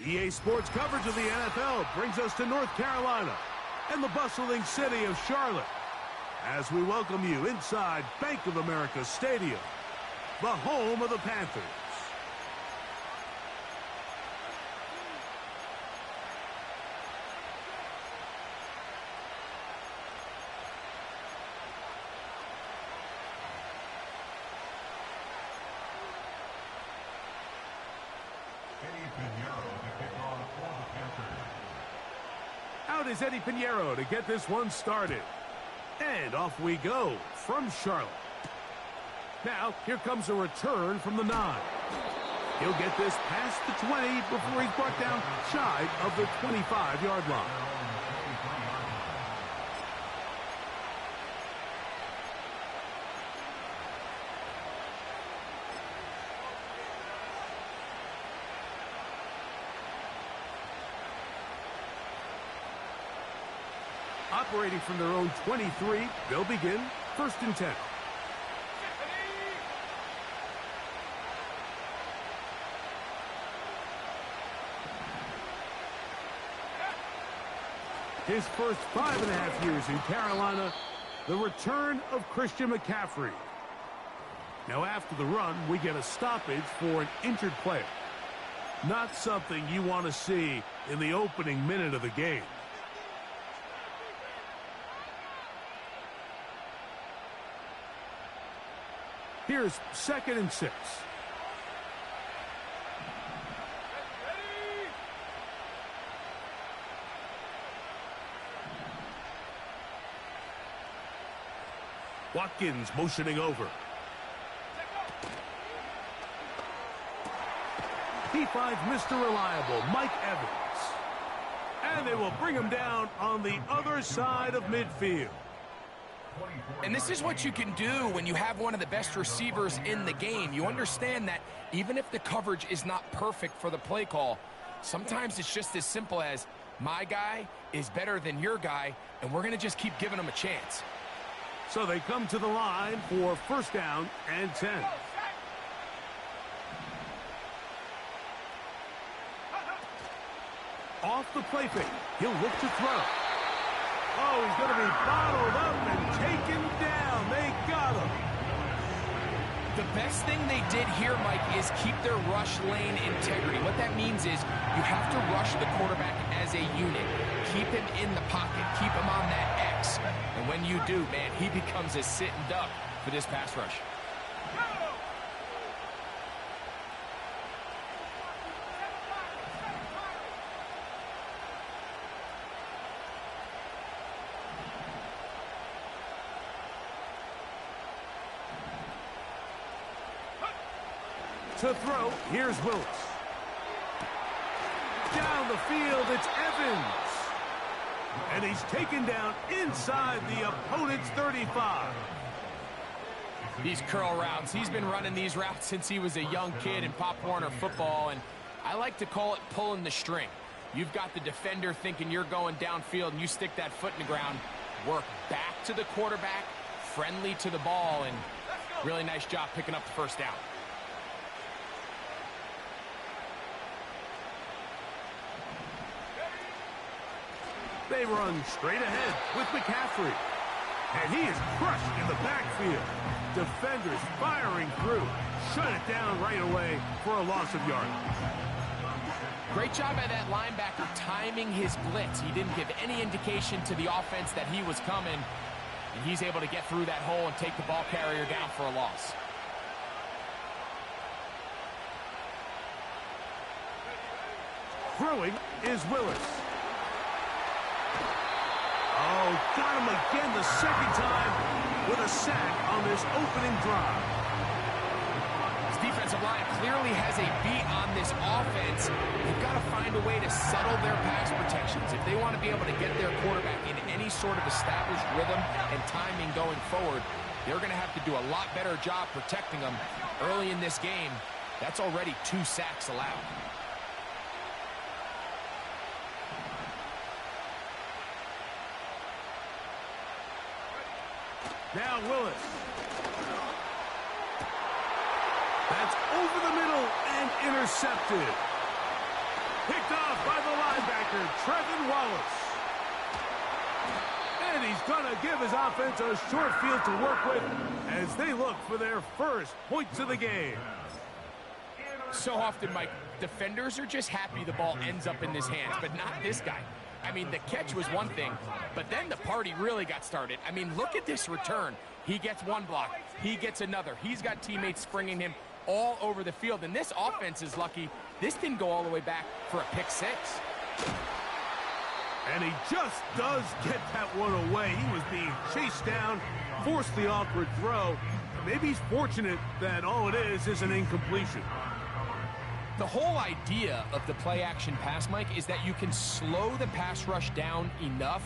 EA Sports coverage of the NFL brings us to North Carolina and the bustling city of Charlotte as we welcome you inside Bank of America Stadium, the home of the Panthers. Out is Eddie Pinheiro to get this one started. And off we go from Charlotte. Now, here comes a return from the 9. He'll get this past the 20 before he's brought down shy of the 25-yard line. Operating from their own 23, they'll begin 1st and 10. His first 5.5 years in Carolina, the return of Christian McCaffrey. Now after the run, we get a stoppage for an injured player. Not something you want to see in the opening minute of the game. Here's 2nd and 6. Watkins motioning over. He finds Mr. Reliable, Mike Evans. And they will bring him down on the other side of midfield. And this is what you can do when you have one of the best receivers in the game. You understand that even if the coverage is not perfect for the play call, sometimes it's just as simple as my guy is better than your guy, and we're going to just keep giving him a chance. So they come to the line for 1st down and 10. Off the play fake, he'll look to throw. Oh, he's going to be bottled up and taken down. They got him. The best thing they did here, Mike, is keep their rush lane integrity. What that means is you have to rush the quarterback as a unit. Keep him in the pocket. Keep him on that X. And when you do, man, he becomes a sitting duck for this pass rush. To throw, here's Willis. Down the field, it's Evans. And he's taken down inside the opponent's 35. These curl routes, he's been running these routes since he was a young kid in Pop Warner football, and I like to call it pulling the string. You've got the defender thinking you're going downfield, and you stick that foot in the ground, work back to the quarterback, friendly to the ball, and really nice job picking up the 1st down. They run straight ahead with McCaffrey. And he is crushed in the backfield. Defenders firing through. Shut it down right away for a loss of yardage. Great job by that linebacker timing his blitz. He didn't give any indication to the offense that he was coming. And he's able to get through that hole and take the ball carrier down for a loss. Throwing is Willis. Oh, got him again the 2nd time with a sack on this opening drive. This defensive line clearly has a beat on this offense. They've got to find a way to settle their pass protections. If they want to be able to get their quarterback in any sort of established rhythm and timing going forward, they're going to have to do a lot better job protecting them. Early in this game, that's already 2 sacks allowed. Now Willis. That's over the middle and intercepted. Picked off by the linebacker, Trevin Wallace. And he's going to give his offense a short field to work with as they look for their first points of the game. So often, Mike, defenders are just happy the ball ends up in his hands, but not this guy. I mean, the catch was one thing, but then the party really got started. I mean, look at this return. He gets one block. He gets another. He's got teammates springing him all over the field, and this offense is lucky this didn't go all the way back for a pick six. And he just does get that one away. He was being chased down, forced the awkward throw. Maybe he's fortunate that all it is an incompletion. The whole idea of the play-action pass, Mike, is that you can slow the pass rush down enough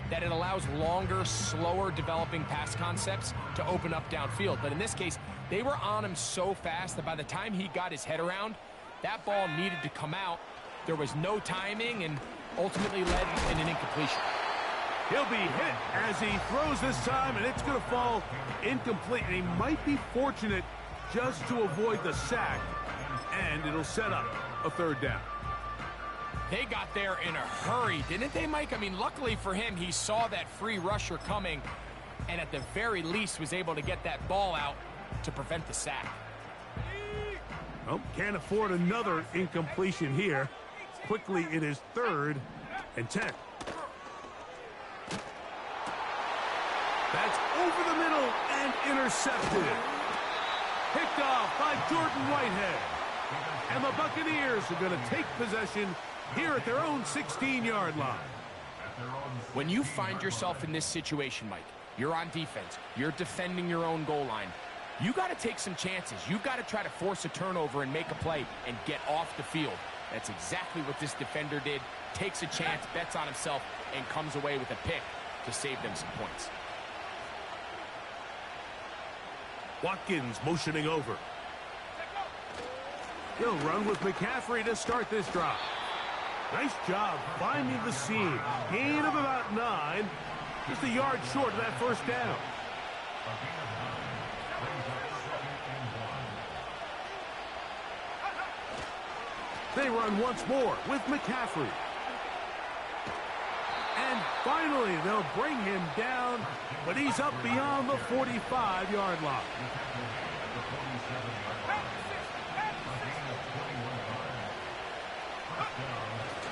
that it allows longer, slower developing pass concepts to open up downfield. But in this case, they were on him so fast that by the time he got his head around, that ball needed to come out. There was no timing and ultimately led in an incompletion. He'll be hit as he throws this time, and it's going to fall incomplete. And he might be fortunate just to avoid the sack, and it'll set up a third down. They got there in a hurry, didn't they, Mike? I mean, luckily for him, he saw that free rusher coming, and at the very least was able to get that ball out to prevent the sack. Well, can't afford another incompletion here. Quickly, it is 3rd and 10. That's over the middle and intercepted. Picked off by Jordan Whitehead. And the Buccaneers are going to take possession here at their own 16-yard line. When you find yourself in this situation, Mike, you're on defense, you're defending your own goal line, you got to take some chances. You got to try to force a turnover and make a play and get off the field. That's exactly what this defender did. Takes a chance, bets on himself, and comes away with a pick to save them some points. Watkins motioning over. He'll run with McCaffrey to start this drive. Nice job finding the seam. Gain of about 9. Just a yard short of that first down. They run once more with McCaffrey. And finally, they'll bring him down, but he's up beyond the 45-yard line.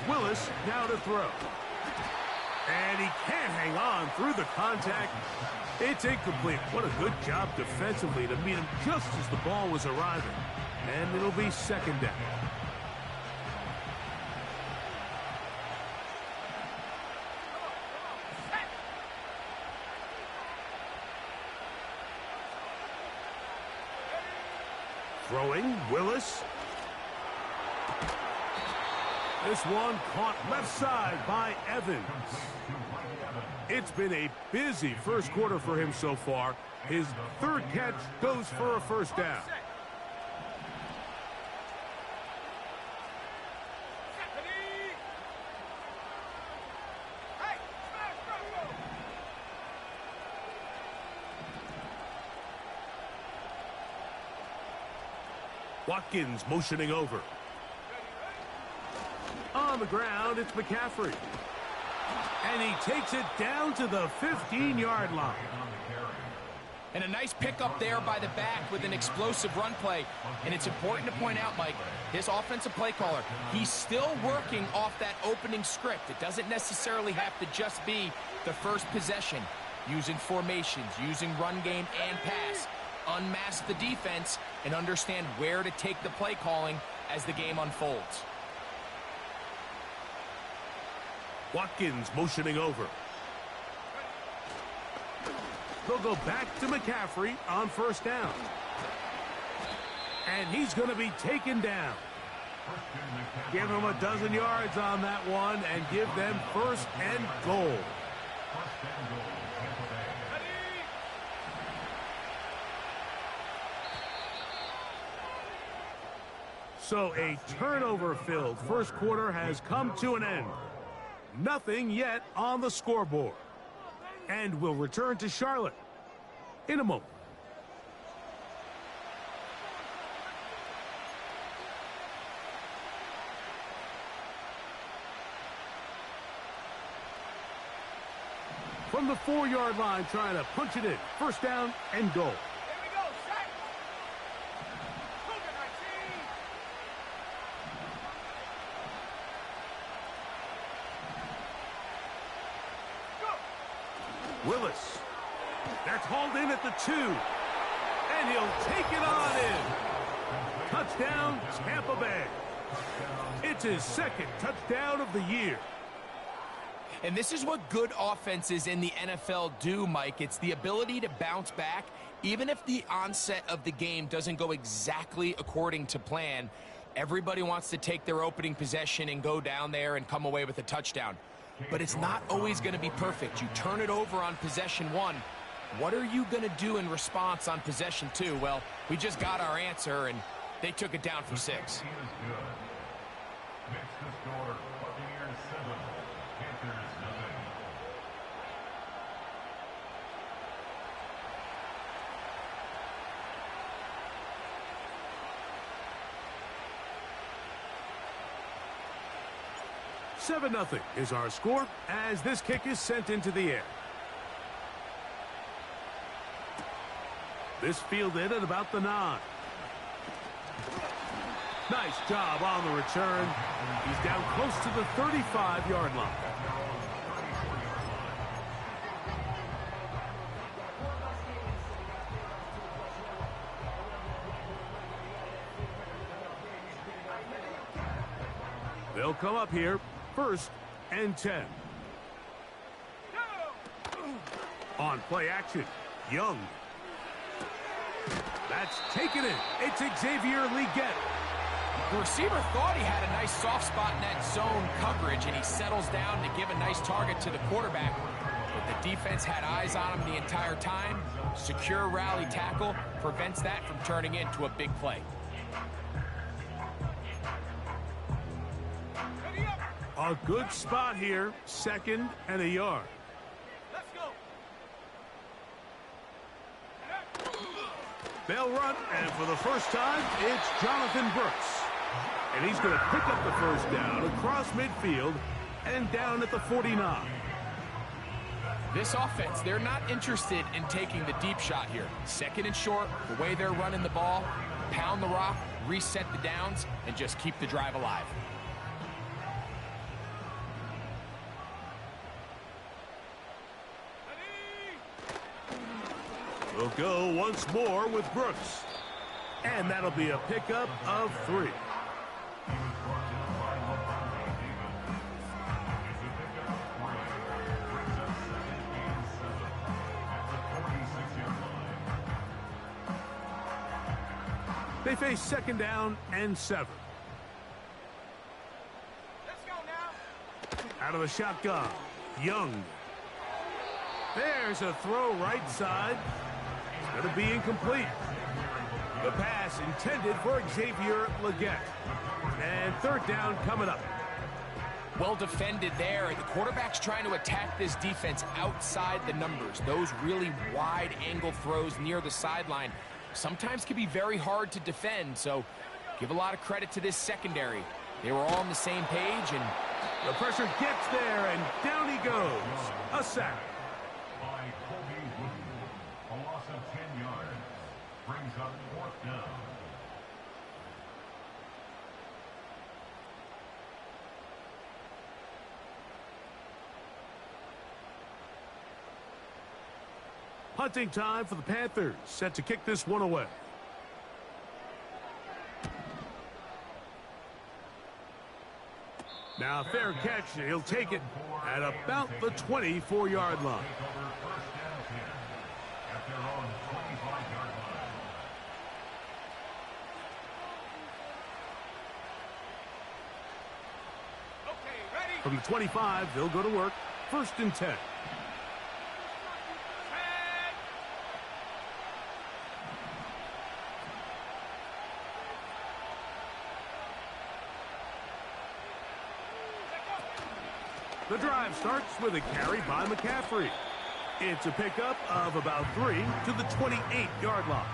Willis now to throw. And he can't hang on through the contact. It's incomplete. What a good job defensively to meet him just as the ball was arriving. And it'll be 2nd down. Throwing, Willis. This one caught left side by Evans. It's been a busy first quarter for him so far. His 3rd catch goes for a first down. Watkins motioning over. On the ground, it's McCaffrey. And he takes it down to the 15-yard line. And a nice pickup there by the back with an explosive run play. And it's important to point out, Mike, this offensive play caller, he's still working off that opening script. It doesn't necessarily have to just be the first possession. Using formations, using run game and pass. Unmask the defense and understand where to take the play calling as the game unfolds. Watkins motioning over. They'll go back to McCaffrey on first down. And he's going to be taken down. Give him a dozen yards on that one and give them 1st and goal. So a turnover-filled first quarter has come to an end. Nothing yet on the scoreboard. And we'll return to Charlotte in a moment. from the 4-yard line trying to punch it in. First down and goal. Here we go, set. Cougar 19. Go. Willis. That's hauled in at the 2. And he'll take it on in. Touchdown, Tampa Bay. It's his second touchdown of the year. And this is what good offenses in the NFL do, Mike. It's the ability to bounce back, even if the onset of the game doesn't go exactly according to plan. Everybody wants to take their opening possession and go down there and come away with a touchdown. But it's not always going to be perfect. You turn it over on possession 1. What are you going to do in response on possession 2? Well, we just got our answer, and they took it down for 6. Next to score, Buccaneers 7, Panthers nothing. Seven 0 is our score as this kick is sent into the air. This fielded at about the 9. Nice job on the return. He's down close to the 35-yard line. They'll come up here, 1st and 10. On play action, Young. That's taken in. It's Xavier Legette. The receiver thought he had a nice soft spot in that zone coverage, and he settles down to give a nice target to the quarterback. But the defense had eyes on him the entire time. Secure rally tackle prevents that from turning into a big play. A good spot here, 2nd and a yard. Let's go. They'll run, and for the first time, it's Jonathan Brooks. And he's going to pick up the first down across midfield and down at the 49. This offense, they're not interested in taking the deep shot here. 2nd and short, the way they're running the ball, pound the rock, reset the downs, and just keep the drive alive. We'll go once more with Brooks. And that'll be a pickup of 3. They face 2nd down and 7. Let's go now. Out of the shotgun, Young. There's a throw right side. It's going to be incomplete. The pass intended for Xavier Legette. And 3rd down coming up. Well defended there. The quarterback's trying to attack this defense outside the numbers. Those really wide angle throws near the sideline sometimes can be very hard to defend, so give a lot of credit to this secondary. They were all on the same page, and the pressure gets there, and down he goes. A sack. By Colby Wooden, a loss of 10 yards, brings up 4th down. Punting time for the Panthers, set to kick this one away. Now fair catch, he'll take it at about the 24-yard line. Okay, ready. From the 25, they'll go to work, 1st and 10. The drive starts with a carry by McCaffrey. It's a pickup of about 3 to the 28-yard line.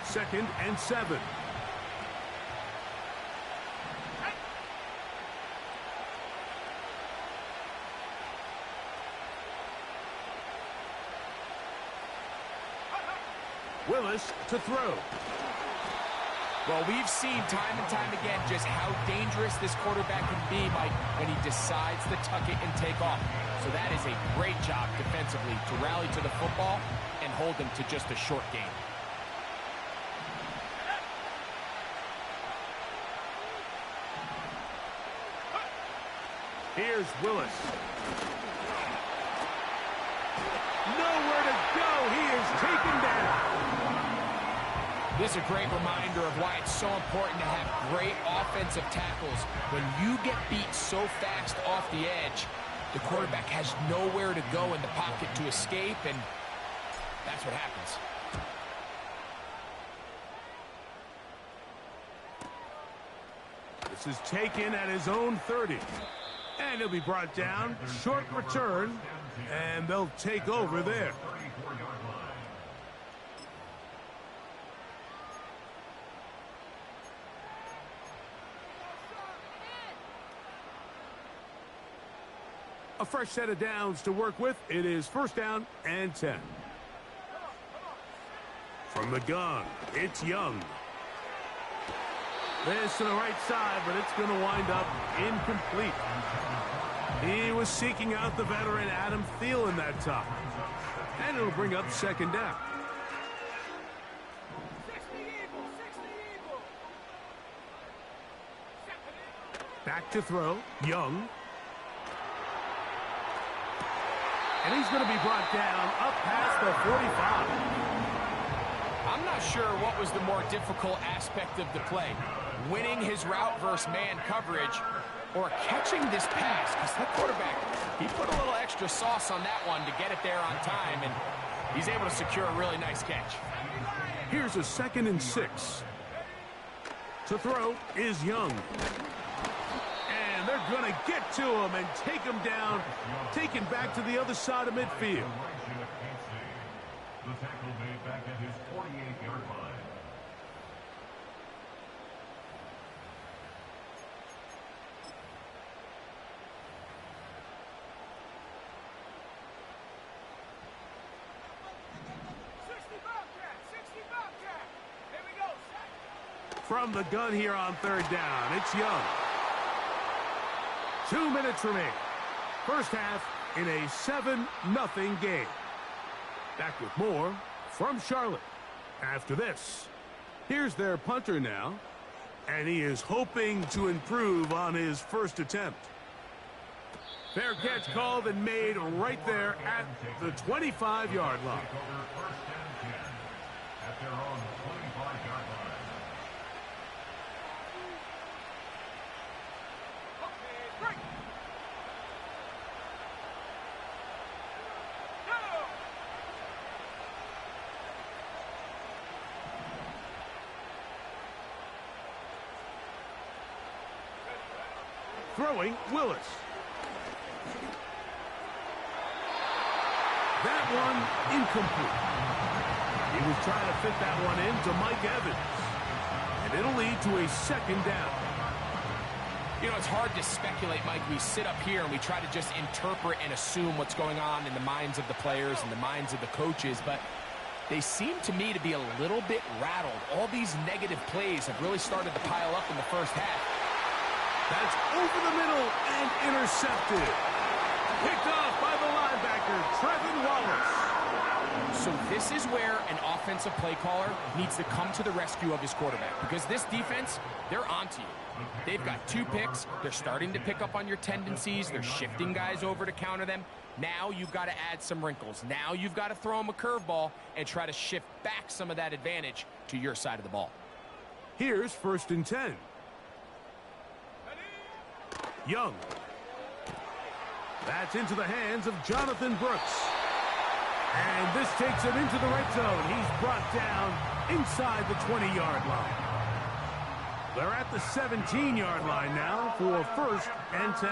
Second and 7. Willis to throw. Well, we've seen time and time again just how dangerous this quarterback can be, Mike, when he decides to tuck it and take off. So that is a great job defensively to rally to the football and hold them to just a short game. Here's Willis. Nowhere to go. He is taken down. This is a great reminder of why it's so important to have great offensive tackles. When you get beat so fast off the edge, the quarterback has nowhere to go in the pocket to escape, and that's what happens. This is taken at his own 30. And he'll be brought down. Short return. And they'll take over there. A fresh set of downs to work with. It is first down and 10. From the gun, it's Young. This to the right side, but it's going to wind up incomplete. He was seeking out the veteran Adam Thielen that time. And it'll bring up second down. 60 Eagles, 60 Eagles. Back to throw, Young. And he's going to be brought down up past the 45. I'm not sure what was the more difficult aspect of the play. Winning his route versus man coverage or catching this pass. Because the quarterback, he put a little extra sauce on that one to get it there on time, and he's able to secure a really nice catch. Here's a 2nd and 6. To throw is Young. And they're going to get to him and take him down, taken back to the other side of midfield. The tackle made back at his 48-yard line. From the gun here on third down, it's Young. 2 minutes remaining. First half in a 7-0 game. Back with more from Charlotte. After this, here's their punter now, and he is hoping to improve on his first attempt. Fair catch called and made right there at the 25-yard line. First and 10 at their own 25-yard line. Throwing, Willis. That one incomplete. He was trying to fit that one into Mike Evans. And it'll lead to a second down. You know, it's hard to speculate, Mike. We sit up here and we try to just interpret and assume what's going on in the minds of the players and the minds of the coaches, but they seem to me to be a little bit rattled. All these negative plays have really started to pile up in the first half. That's over the middle and intercepted. Picked off by the linebacker, Trevin Wallace. So this is where an offensive play caller needs to come to the rescue of his quarterback, because this defense, they're onto you. They've got 2 picks. They're starting to pick up on your tendencies. They're shifting guys over to counter them. Now you've got to add some wrinkles. Now you've got to throw them a curveball and try to shift back some of that advantage to your side of the ball. Here's first and 10. Young. That's into the hands of Jonathan Brooks. And this takes him into the red zone. He's brought down inside the 20-yard line. They're at the 17-yard line now for first and 10.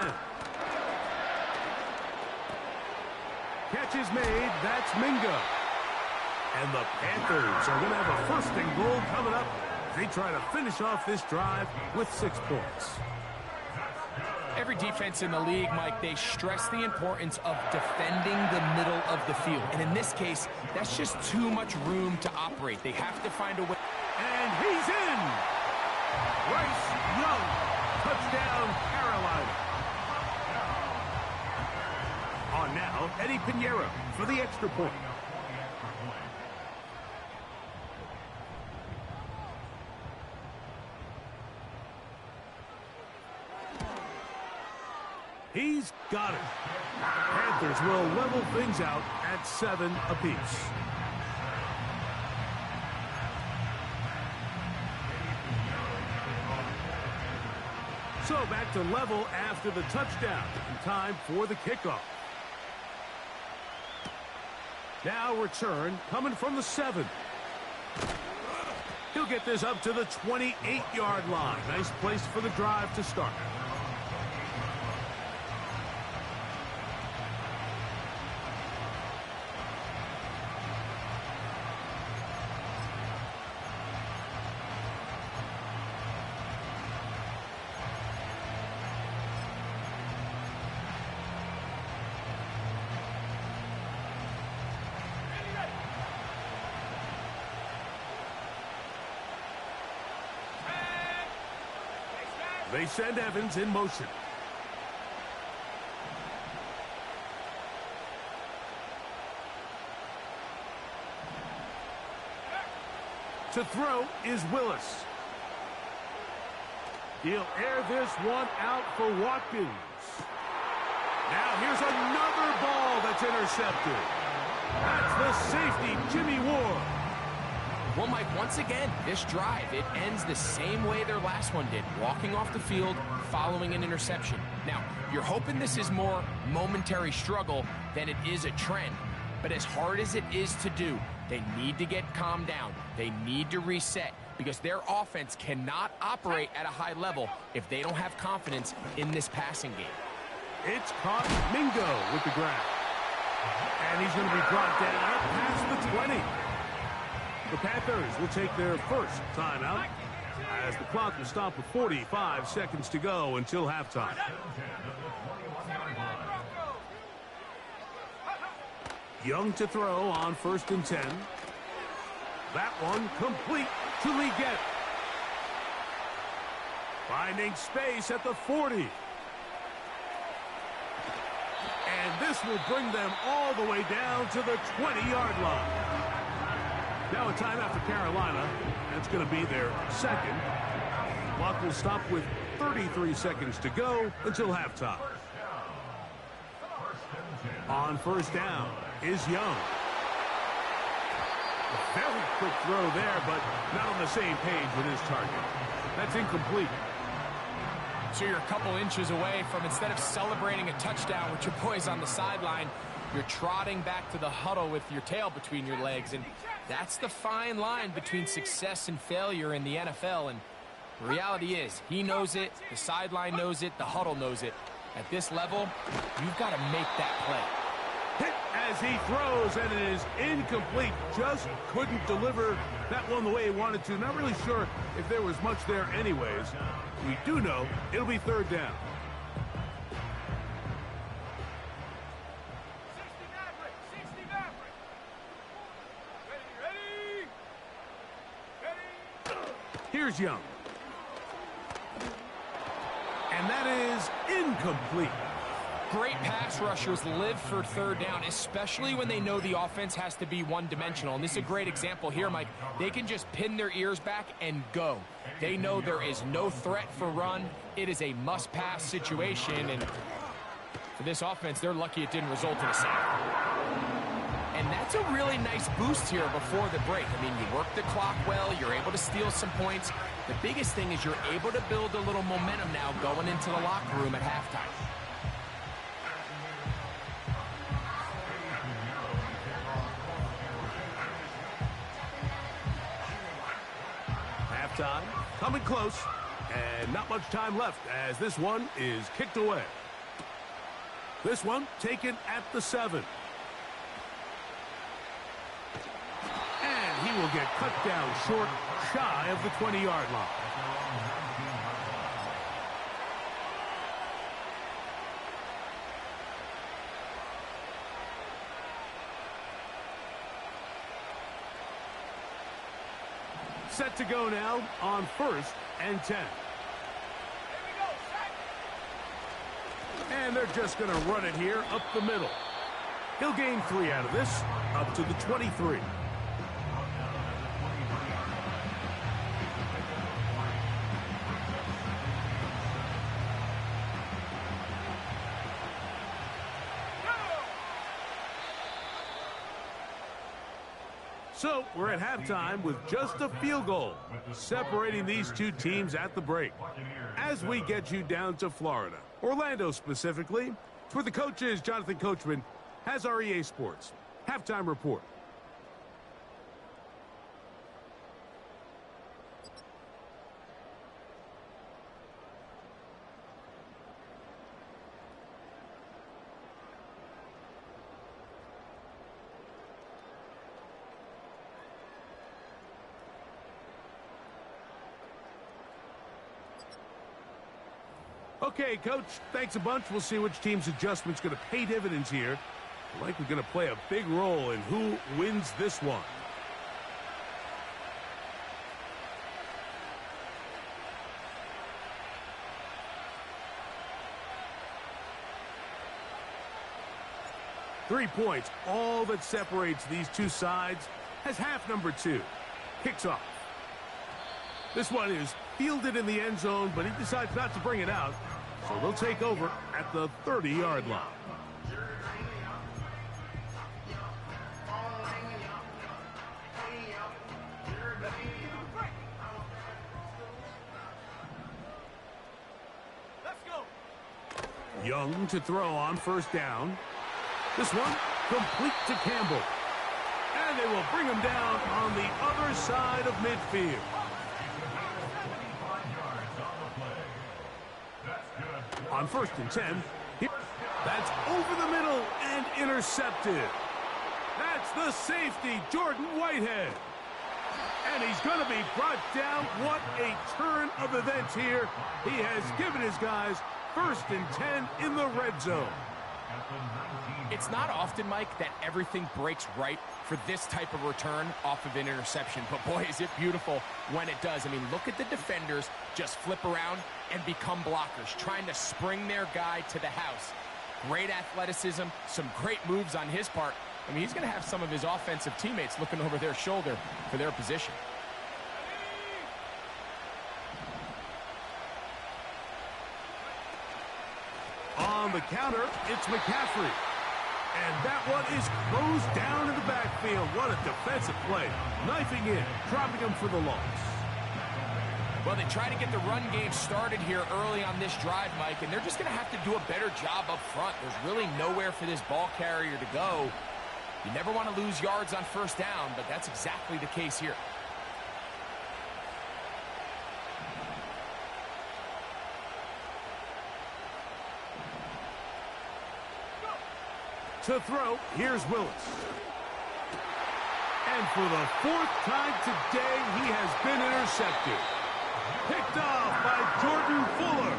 Catch is made. That's Mingo. And the Panthers are going to have a first and goal coming up. They try to finish off this drive with 6 points. Every defense in the league, Mike, they stress the importance of defending the middle of the field. And in this case, that's just too much room to operate. They have to find a way. And he's in! Bryce Young, touchdown, Carolina. On now, Eddie Pinheiro for the extra point. He's got it. Panthers will level things out at 7 apiece. So back to level after the touchdown. And time for the kickoff. Now return coming from the 7. He'll get this up to the 28-yard line. Nice place for the drive to start. They send Evans in motion. To throw is Willis. He'll air this one out for Watkins. Now here's another ball that's intercepted. That's the safety, Jimmy Ward. Well, Mike, once again, this drive, it ends the same way their last one did, walking off the field, following an interception. Now, you're hoping this is more momentary struggle than it is a trend, but as hard as it is to do, they need to get calmed down. They need to reset because their offense cannot operate at a high level if they don't have confidence in this passing game. It's caught Mingo with the grab. And he's going to be brought down past the 20. The Panthers will take their first timeout as the clock will stop with 45 seconds to go until halftime. Young to throw on 1st and 10. That one complete to Leggett. Finding space at the 40. And this will bring them all the way down to the 20-yard line. Now a timeout for Carolina. That's going to be their second. Clock will stop with 33 seconds to go until halftime. On 1st down is Young. A very quick throw there, but not on the same page with his target. That's incomplete. So you're a couple inches away from, instead of celebrating a touchdown with your boys on the sideline, you're trotting back to the huddle with your tail between your legs. And that's the fine line between success and failure in the NFL. And the reality is, he knows it, the sideline knows it, the huddle knows it. At this level, you've got to make that play. Hit as he throws, and it is incomplete. Just couldn't deliver that one the way he wanted to. Not really sure if there was much there anyways. We do know it'll be 3rd down. Here's Young. And that is incomplete. Great pass rushers live for 3rd down, especially when they know the offense has to be one-dimensional. And this is a great example here, Mike. They can just pin their ears back and go. They know there is no threat for run. It is a must-pass situation. And for this offense, they're lucky it didn't result in a sack. And that's a really nice boost here before the break. I mean, you work the clock well, you're able to steal some points. The biggest thing is you're able to build a little momentum now going into the locker room at halftime. Halftime coming close, and not much time left as this one is kicked away. This one taken at the 7. He will get cut down short, shy of the 20-yard line. Set to go now on 1st and 10. And they're just going to run it here up the middle. He'll gain 3 out of this, up to the 23. So we're at halftime with just a field goal, separating these two teams at the break. As we get you down to Florida, Orlando specifically, for the coaches, Jonathan Coachman has our EA Sports halftime report. Okay, Coach, thanks a bunch. We'll see which team's adjustment's going to pay dividends here. Likely going to play a big role in who wins this one. Three points, all that separates these two sides, has half number 2. Kicks off. This one is fielded in the end zone, but he decides not to bring it out. So they'll take over at the 30-yard line. Let's go. Young to throw on 1st down. This one complete to Campbell. And they will bring him down on the other side of midfield. On 1st and 10, that's over the middle and intercepted. That's the safety, Jordan Whitehead. And he's going to be brought down. What a turn of events here. He has given his guys 1st and 10 in the red zone. It's not often, Mike, that everything breaks right for this type of return off of an interception. But, boy, is it beautiful when it does. I mean, look at the defenders just flip around and become blockers, trying to spring their guy to the house. Great athleticism, some great moves on his part. I mean, he's going to have some of his offensive teammates looking over their shoulder for their position. On the counter, it's McCaffrey. And that one is closed down in the backfield. What a defensive play. Knifing in, dropping him for the loss. Well, they try to get the run game started here early on this drive, Mike, and they're just going to have to do a better job up front. There's really nowhere for this ball carrier to go. You never want to lose yards on 1st down, but that's exactly the case here. To throw, here's Willis. And for the 4th time today, he has been intercepted. Picked off by Jordan Fuller.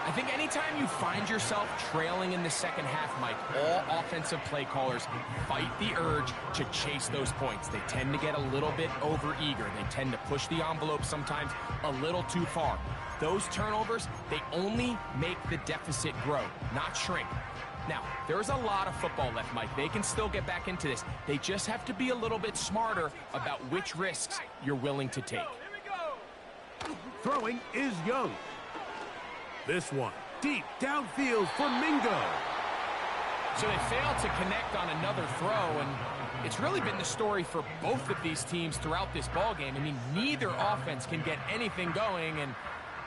I think anytime you find yourself trailing in the second half, Mike, all offensive play callers fight the urge to chase those points. They tend to get a little bit overeager. They tend to push the envelope sometimes a little too far. Those turnovers, they only make the deficit grow, not shrink. Now, there's a lot of football left, Mike. They can still get back into this. They just have to be a little bit smarter about which risks you're willing to take. Throwing is Young. This one, deep downfield for Mingo. So they failed to connect on another throw, and it's really been the story for both of these teams throughout this ballgame. I mean, neither offense can get anything going, and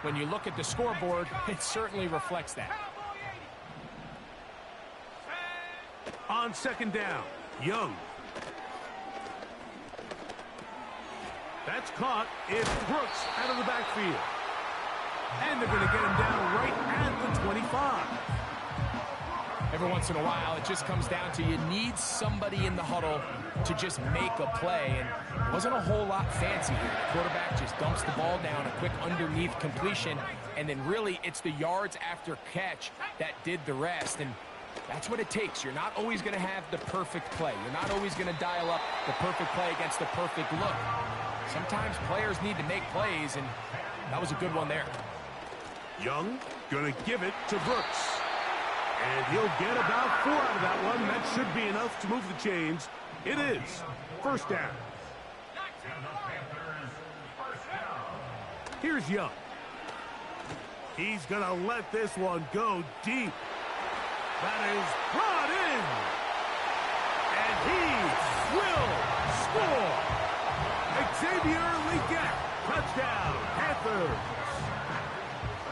when you look at the scoreboard, it certainly reflects that. On 2nd down, Young. That's caught. It's Brooks out of the backfield. And they're going to get him down right at the 25. Every once in a while, it just comes down to you need somebody in the huddle to just make a play. And it wasn't a whole lot fancy here. The quarterback just dumps the ball down, a quick underneath completion, and then really it's the yards after catch that did the rest. And That's what it takes. You're not always going to have the perfect play. You're not always going to dial up the perfect play against the perfect look. Sometimes players need to make plays, and that was a good one there. Young going to give it to Brooks. And he'll get about 4 out of that one. That should be enough to move the chains. It is first down. Here's Young. He's going to let this one go deep. That is brought in. And he will score. Xavier Legette, touchdown, Panthers.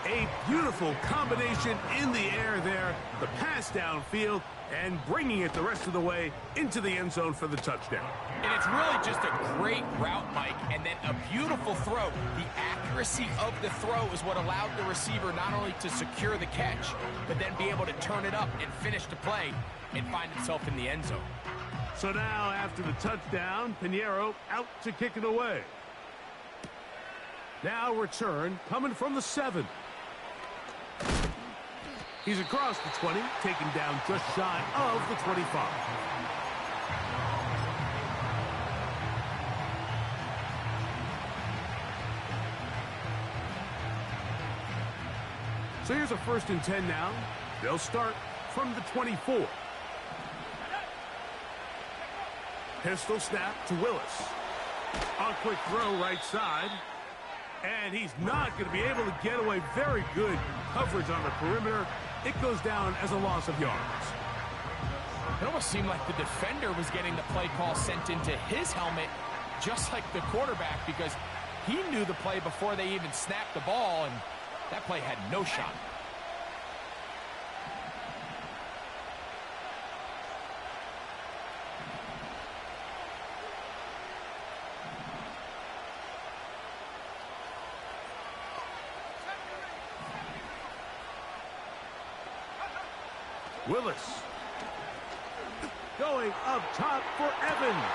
A beautiful combination in the air there. The pass downfield and bringing it the rest of the way into the end zone for the touchdown. And it's really just a great route, Mike, and then a beautiful throw. The accuracy of the throw is what allowed the receiver not only to secure the catch, but then be able to turn it up and finish the play and find himself in the end zone. So now, after the touchdown, Piñeiro out to kick it away. Now return coming from the 7. He's across the 20, taken down just shy of the 25. So here's a 1st and 10 now. They'll start from the 24. Pistol snap to Willis. A quick throw right side. And he's not going to be able to get away. Very good coverage on the perimeter. It goes down as a loss of yards. It almost seemed like the defender was getting the play call sent into his helmet, just like the quarterback, because he knew the play before they even snapped the ball, and that play had no shot. Willis going up top for Evans.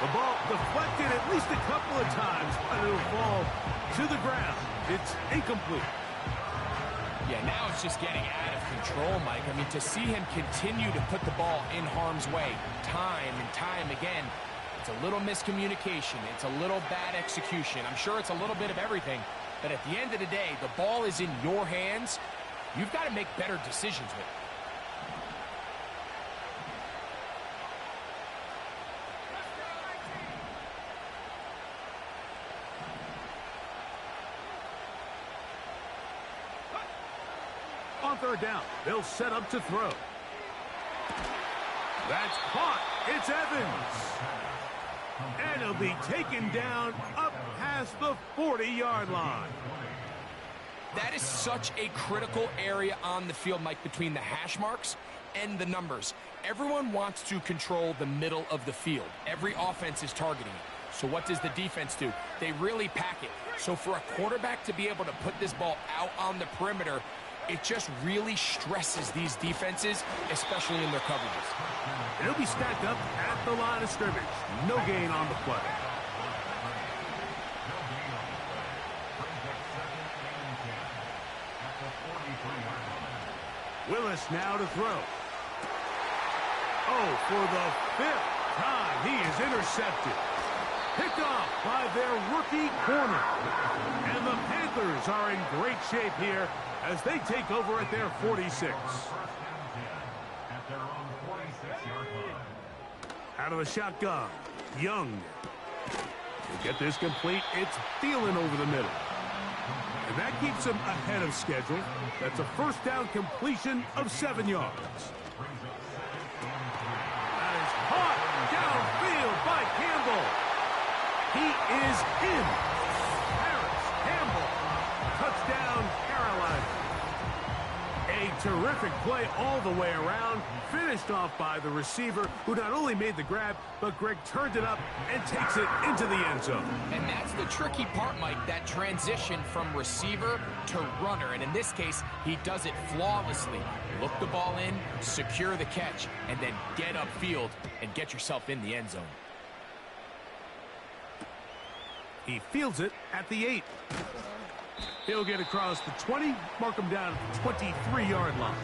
The ball deflected at least a couple of times, but it'll fall to the ground. It's incomplete. Yeah, now it's just getting out of control, Mike. I mean, to see him continue to put the ball in harm's way time and time again, it's a little miscommunication. It's a little bad execution. I'm sure it's a little bit of everything, but at the end of the day, the ball is in your hands. You've got to make better decisions with it. On 3rd down, they'll set up to throw. That's caught. It's Evans. And he'll be taken down up past the 40-yard line. That is such a critical area on the field, Mike, between the hash marks and the numbers. Everyone wants to control the middle of the field. Every offense is targeting it. So what does the defense do? They really pack it. So for a quarterback to be able to put this ball out on the perimeter, it just really stresses these defenses, especially in their coverages. It'll be stacked up at the line of scrimmage. No gain on the play. Willis now to throw. Oh, for the 5th time, he is intercepted. Picked off by their rookie corner. And the Panthers are in great shape here as they take over at their 46. Out of the shotgun, Young. To get this complete, it's Thielen over the middle. And that keeps him ahead of schedule. That's a 1st down completion of 7 yards. That is caught downfield by Campbell. He is in. Harris Campbell. Touchdown, Carolina. A terrific play all the way around. Finished off by the receiver, who not only made the grab, but Greg turned it up and takes it into the end zone. And that's the tricky part, Mike, that transition from receiver to runner. And in this case, he does it flawlessly. Look the ball in, secure the catch, and then get upfield and get yourself in the end zone. He fields it at the 8. He'll get across the 20, mark him down at the 23-yard line.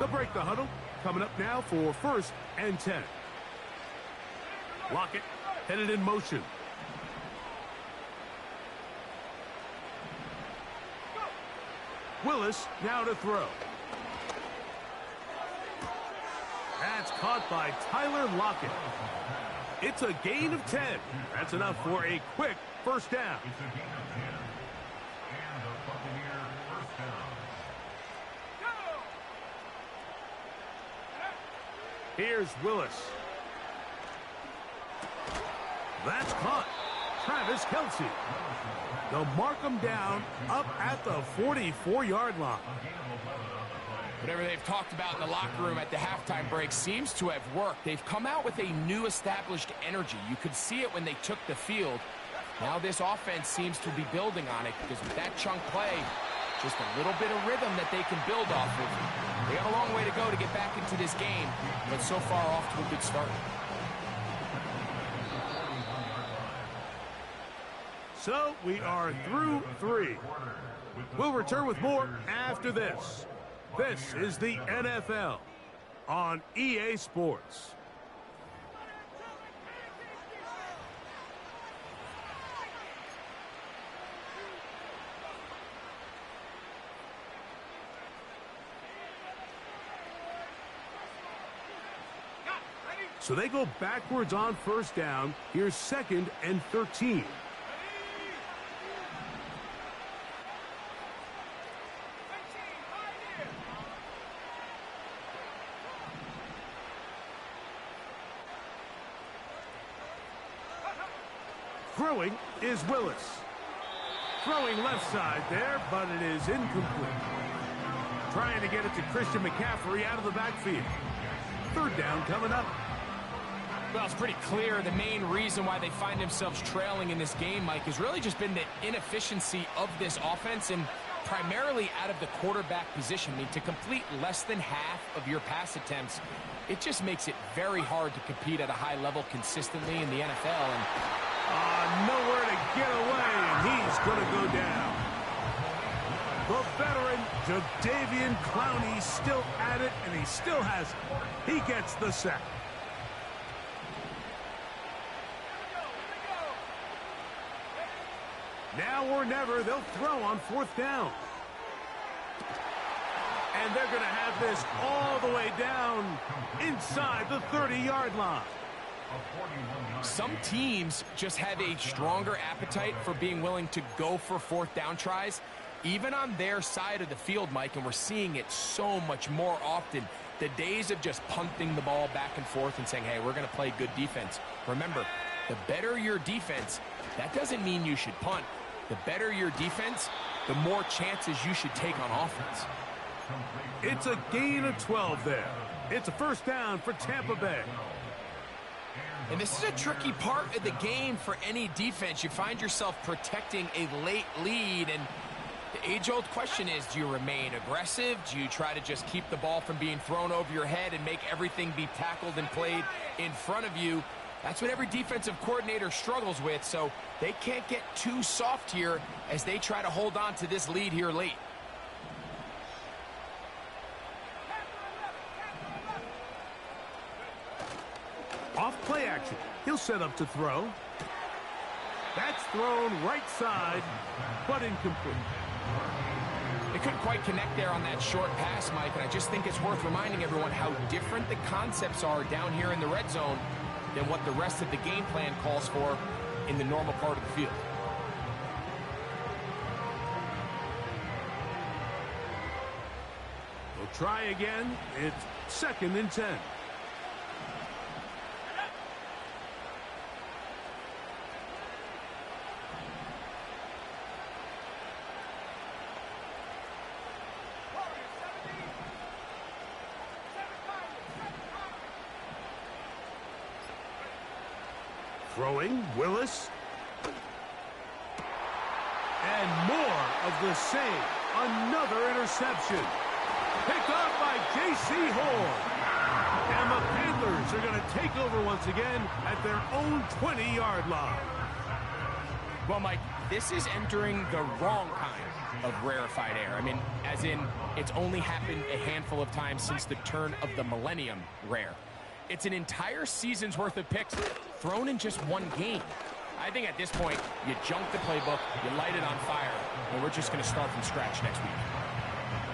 They'll break the huddle. Coming up now for 1st and 10. Lockett headed in motion. Willis now to throw. That's caught by Tyler Lockett. It's a gain of 10. That's enough for a quick first down. It's a gain of 10. And the Buccaneer first down. Here's Willis. That's caught. Travis Kelce. They'll mark him down up at the 44-yard line. Whatever they've talked about in the locker room at the halftime break seems to have worked. They've come out with a new established energy. You could see it when they took the field. Now this offense seems to be building on it because with that chunk play, just a little bit of rhythm that they can build off of. They have a long way to go to get back into this game, but so far off to a good start. So we are through 3. We'll return with more after this. This is the NFL on EA Sports. So they go backwards on first down. Here's 2nd and 13. Throwing is Willis. Throwing left side there, but it is incomplete. Trying to get it to Christian McCaffrey out of the backfield. 3rd down coming up. Well, it's pretty clear the main reason why they find themselves trailing in this game, Mike, has really just been the inefficiency of this offense and primarily out of the quarterback position. I mean, to complete less than half of your pass attempts, it just makes it very hard to compete at a high level consistently in the NFL. And nowhere to get away, and he's going to go down. The veteran, Jadeveon Clowney, still at it, and he still has it. He gets the sack. Now or never, they'll throw on 4th down. And they're going to have this all the way down inside the 30-yard line. Some teams just have a stronger appetite for being willing to go for 4th down tries, even on their side of the field, Mike, and we're seeing it so much more often. The days of just punting the ball back and forth and saying, hey, we're going to play good defense. Remember, the better your defense, that doesn't mean you should punt. The better your defense, the more chances you should take on offense. It's a gain of 12 there. It's a first down for Tampa Bay. And this is a tricky part of the game for any defense. You find yourself protecting a late lead, and the age-old question is, do you remain aggressive? Do you try to just keep the ball from being thrown over your head and make everything be tackled and played in front of you? That's what every defensive coordinator struggles with, so they can't get too soft here as they try to hold on to this lead here late. Off play action. He'll set up to throw. That's thrown right side, but incomplete. They couldn't quite connect there on that short pass, Mike, and I just think it's worth reminding everyone how different the concepts are down here in the red zone than what the rest of the game plan calls for in the normal part of the field. We'll try again. It's 2nd and 10. Throwing, Willis. And more of the same. Another interception. Picked off by J.C. Horn. And the Panthers are going to take over once again at their own 20-yard line. Well, Mike, this is entering the wrong kind of rarefied air. I mean, as in, it's only happened a handful of times since the turn of the millennium rare. It's an entire season's worth of picks thrown in just one game. I think at this point, you junk the playbook, you light it on fire, and we're just going to start from scratch next week.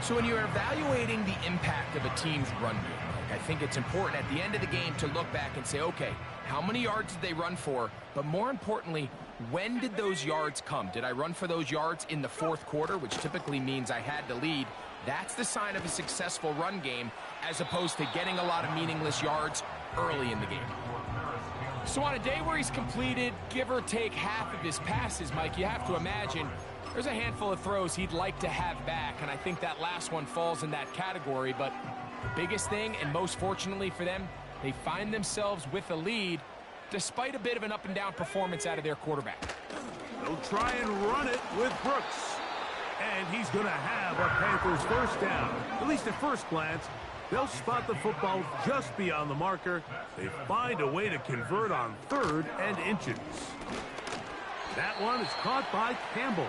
So when you're evaluating the impact of a team's run game, I think it's important at the end of the game to look back and say, okay, how many yards did they run for? But more importantly, when did those yards come? Did I run for those yards in the fourth quarter, which typically means I had to lead? That's the sign of a successful run game, as opposed to getting a lot of meaningless yards early in the game. So on a day where he's completed, give or take half of his passes, Mike, you have to imagine there's a handful of throws he'd like to have back, and I think that last one falls in that category. But the biggest thing, and most fortunately for them, they find themselves with a lead despite a bit of an up-and-down performance out of their quarterback. They'll try and run it with Brooks. And he's going to have a Panthers first down. At least at first glance, they'll spot the football just beyond the marker. They find a way to convert on 3rd and inches. That one is caught by Campbell.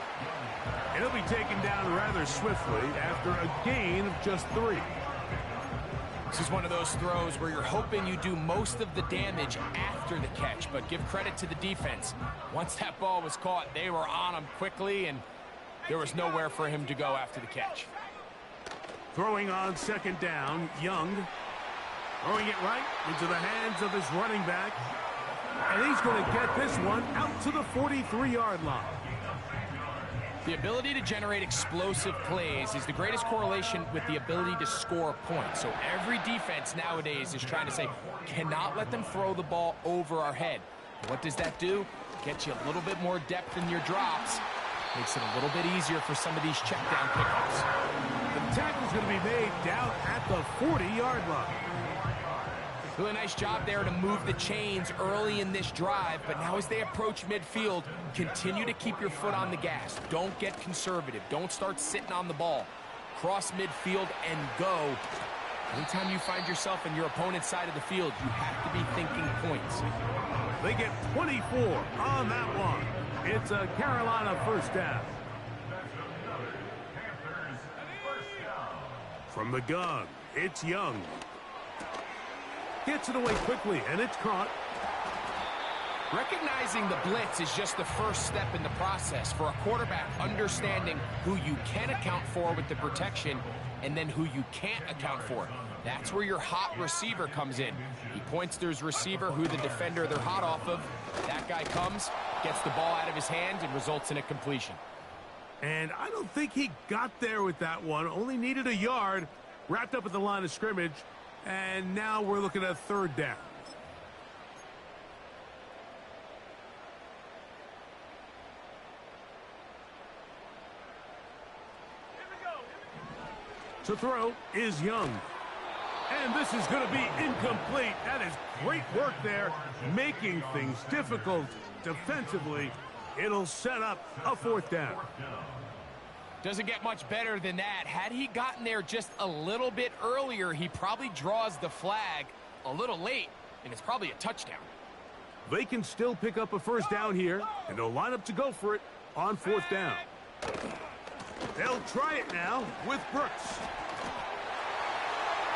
And he'll be taken down rather swiftly after a gain of just 3. This is one of those throws where you're hoping you do most of the damage after the catch, but give credit to the defense. Once that ball was caught, they were on him quickly, and there was nowhere for him to go after the catch. Throwing on 2nd down, Young. Throwing it right into the hands of his running back. And he's going to get this one out to the 43-yard line. The ability to generate explosive plays is the greatest correlation with the ability to score points. So every defense nowadays is trying to say, cannot let them throw the ball over our head. What does that do? Get you a little bit more depth in your drops. Makes it a little bit easier for some of these check down pickups. The tackle's going to be made down at the 40-yard line. Really nice job there to move the chains early in this drive, but now as they approach midfield, continue to keep your foot on the gas. Don't get conservative. Don't start sitting on the ball. Cross midfield and go. Anytime you find yourself in your opponent's side of the field, you have to be thinking points. They get 24 on that one. It's a Carolina first down. From the gun, it's Young. Gets it away quickly, and it's caught. Recognizing the blitz is just the first step in the process for a quarterback, understanding who you can account for with the protection and then who you can't account for. That's where your hot receiver comes in. He points to his receiver, who the defender they're hot off of. That guy comes, gets the ball out of his hand, and results in a completion. And I don't think he got there with that one. Only needed a yard. Wrapped up at the line of scrimmage. And now we're looking at 3rd down. To throw is Young. And this is going to be incomplete. That is great work there, making things difficult defensively. It'll set up a 4th down. Doesn't get much better than that. Had he gotten there just a little bit earlier, he probably draws the flag a little late, and it's probably a touchdown. They can still pick up a first down here, and they'll line up to go for it on 4th down. They'll try it now with Brooks.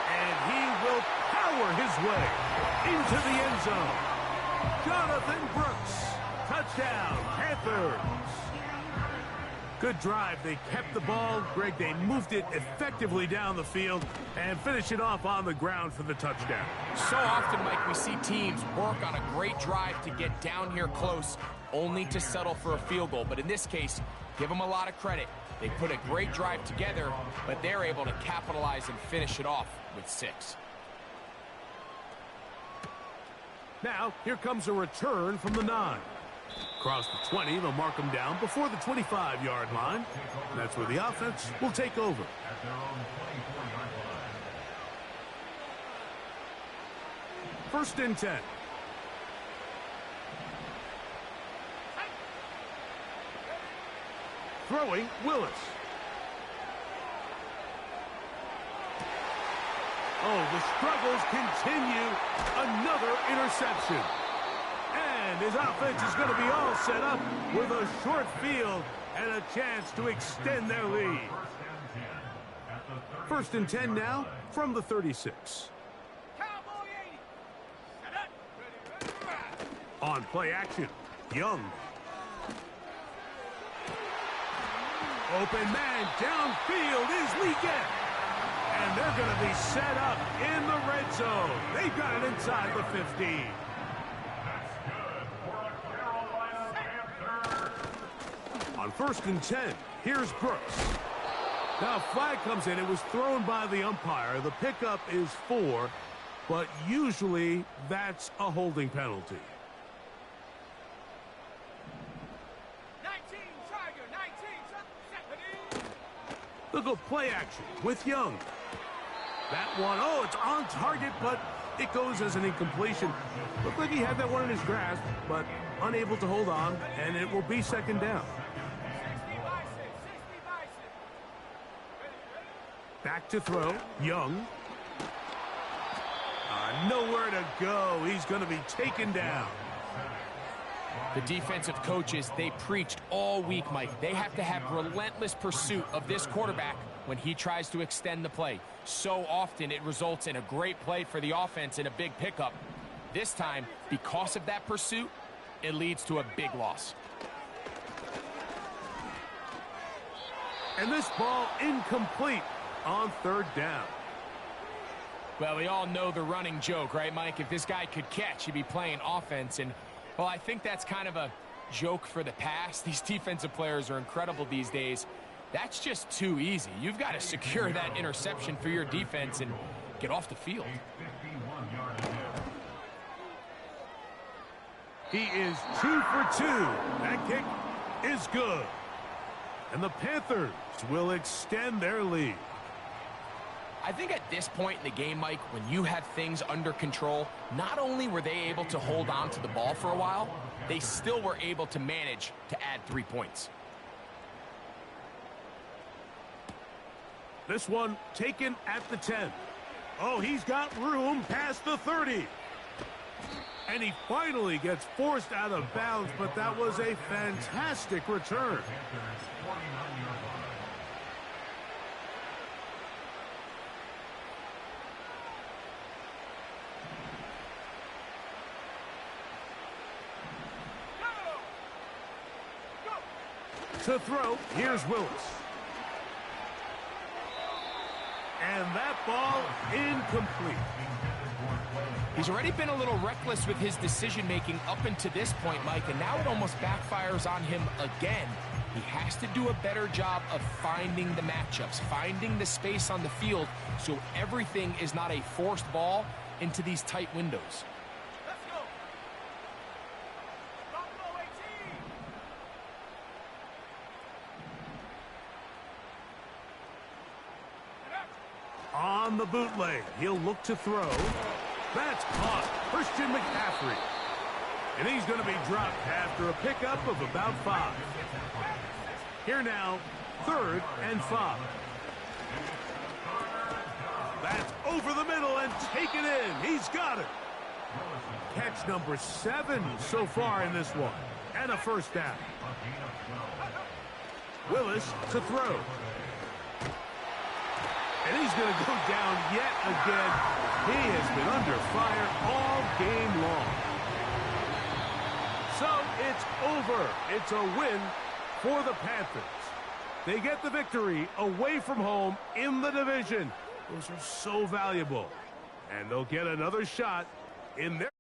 And he will power his way into the end zone. Jonathan Brooks, touchdown, Panthers. Good drive. They kept the ball. Greg, they moved it effectively down the field and finish it off on the ground for the touchdown. So often, Mike, we see teams work on a great drive to get down here close, only to settle for a field goal. But in this case, give them a lot of credit. They put a great drive together, but they're able to capitalize and finish it off with 6. Now, here comes a return from the 9. Across the 20, they'll mark them down before the 25-yard line. And that's where the offense will take over. First and 10. Throwing, Willis. Oh, the struggles continue. Another interception. And And his offense is going to be all set up with a short field and a chance to extend their lead. First and 10 now from the 36. On play action, Young. Open man downfield is Leggett. And they're going to be set up in the red zone. They've got it inside the 15. On first and 10, here's Brooks. Now, flag comes in. It was thrown by the umpire. The pickup is 4, but usually that's a holding penalty. 19, Tiger, 19, Look at play action with Young. That one, oh, it's on target, but it goes as an incompletion. Looked like he had that one in his grasp, but unable to hold on, and it will be second down. Back to throw, Young. Nowhere to go. He's going to be taken down. The defensive coaches, they preached all week, Mike. They have to have relentless pursuit of this quarterback when he tries to extend the play. So often it results in a great play for the offense and a big pickup. This time, because of that pursuit, it leads to a big loss. And this ball incomplete on third down. Well, we all know the running joke, right, Mike? If this guy could catch, he'd be playing offense. And, well, I think that's kind of a joke for the past. These defensive players are incredible these days. That's just too easy. You've got to secure that interception for your defense and get off the field. He is 2 for 2. That kick is good. And the Panthers will extend their lead. I think at this point in the game, Mike, when you have things under control, not only were they able to hold on to the ball for a while, they still were able to manage to add 3 points. This one taken at the 10. Oh, he's got room past the 30. And he finally gets forced out of bounds, but that was a fantastic return. To throw, here's Willis. And that ball incomplete. He's already been a little reckless with his decision-making up until this point, Mike, and now it almost backfires on him again. He has to do a better job of finding the matchups, finding the space on the field, so everything is not a forced ball into these tight windows. On the bootleg, he'll look to throw. That's caught. Christian McCaffrey. And he's going to be dropped after a pickup of about 5. Here now, 3rd and 5. That's over the middle and taken in. He's got it. Catch number 7 so far in this one. And a first down. Willis to throw. And he's going to go down yet again. He has been under fire all game long. So it's over. It's a win for the Panthers. They get the victory away from home in the division. Those are so valuable. And they'll get another shot in their...